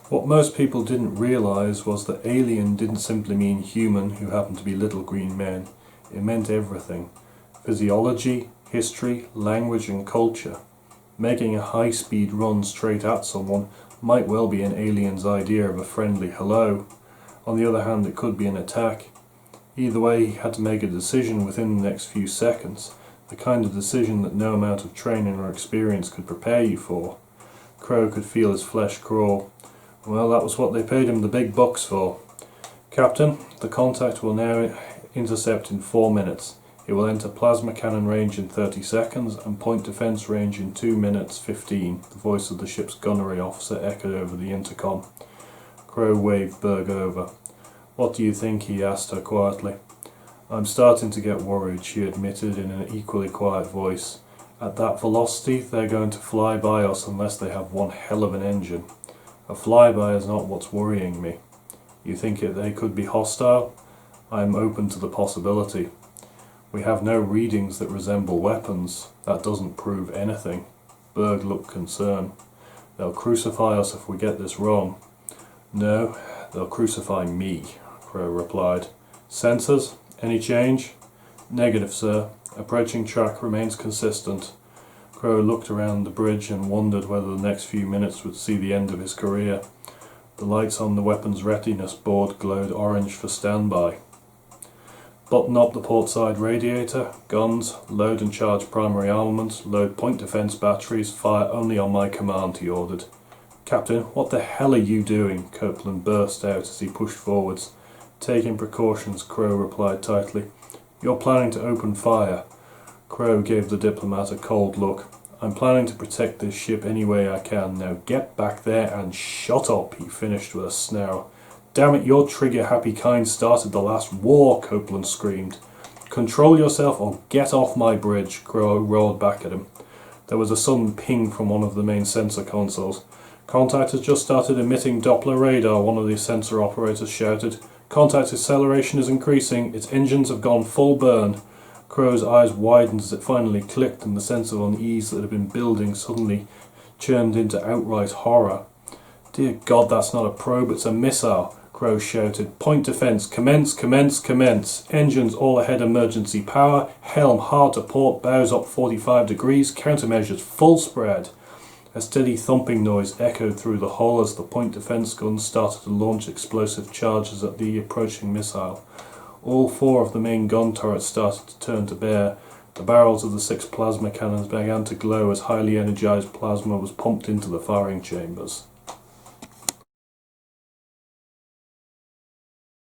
What most people didn't realise was that alien didn't simply mean human who happened to be little green men. It meant everything. Physiology, history, language and culture. Making a high-speed run straight at someone might well be an alien's idea of a friendly hello. On the other hand, it could be an attack. Either way, he had to make a decision within the next few seconds, the kind of decision that no amount of training or experience could prepare you for. Crow could feel his flesh crawl. Well, that was what they paid him the big bucks for. Captain, the contact will now intercept in 4 minutes. It will enter plasma cannon range in 30 seconds and point defense range in 2 minutes 15. The voice of the ship's gunnery officer echoed over the intercom. Crow waved Berg over. What do you think? He asked her quietly. I'm starting to get worried, she admitted in an equally quiet voice. At that velocity, they're going to fly by us unless they have one hell of an engine. A flyby is not what's worrying me. You think they could be hostile? I am open to the possibility. We have no readings that resemble weapons. That doesn't prove anything. Berg looked concerned. They'll crucify us if we get this wrong. No, they'll crucify me, Crow replied. Sensors? Any change? Negative, sir. Approaching track remains consistent. Crow looked around the bridge and wondered whether the next few minutes would see the end of his career. The lights on the weapons readiness board glowed orange for standby. Button up the port side radiator, guns, load and charge primary armaments, load point defense batteries, fire only on my command, he ordered. Captain, what the hell are you doing? Copeland burst out as he pushed forwards. Taking precautions, Crow replied tightly. You're planning to open fire. Crow gave the diplomat a cold look. I'm planning to protect this ship any way I can. Now get back there and shut up, he finished with a snarl. Damn it, your trigger-happy kind started the last war, Copeland screamed. Control yourself or get off my bridge, Crow roared back at him. There was a sudden ping from one of the main sensor consoles. Contact has just started emitting Doppler radar, one of the sensor operators shouted. Contact acceleration is increasing. Its engines have gone full burn. Crow's eyes widened as it finally clicked and the sense of unease that had been building suddenly churned into outright horror. Dear God, that's not a probe, it's a missile, Crow shouted. Point defense, commence, commence, commence. Engines all ahead, emergency power. Helm hard to port, bows up 45 degrees. Countermeasures full spread. A steady thumping noise echoed through the hull as the point defense guns started to launch explosive charges at the approaching missile. All 4 of the main gun turrets started to turn to bear. The barrels of the 6 plasma cannons began to glow as highly energized plasma was pumped into the firing chambers.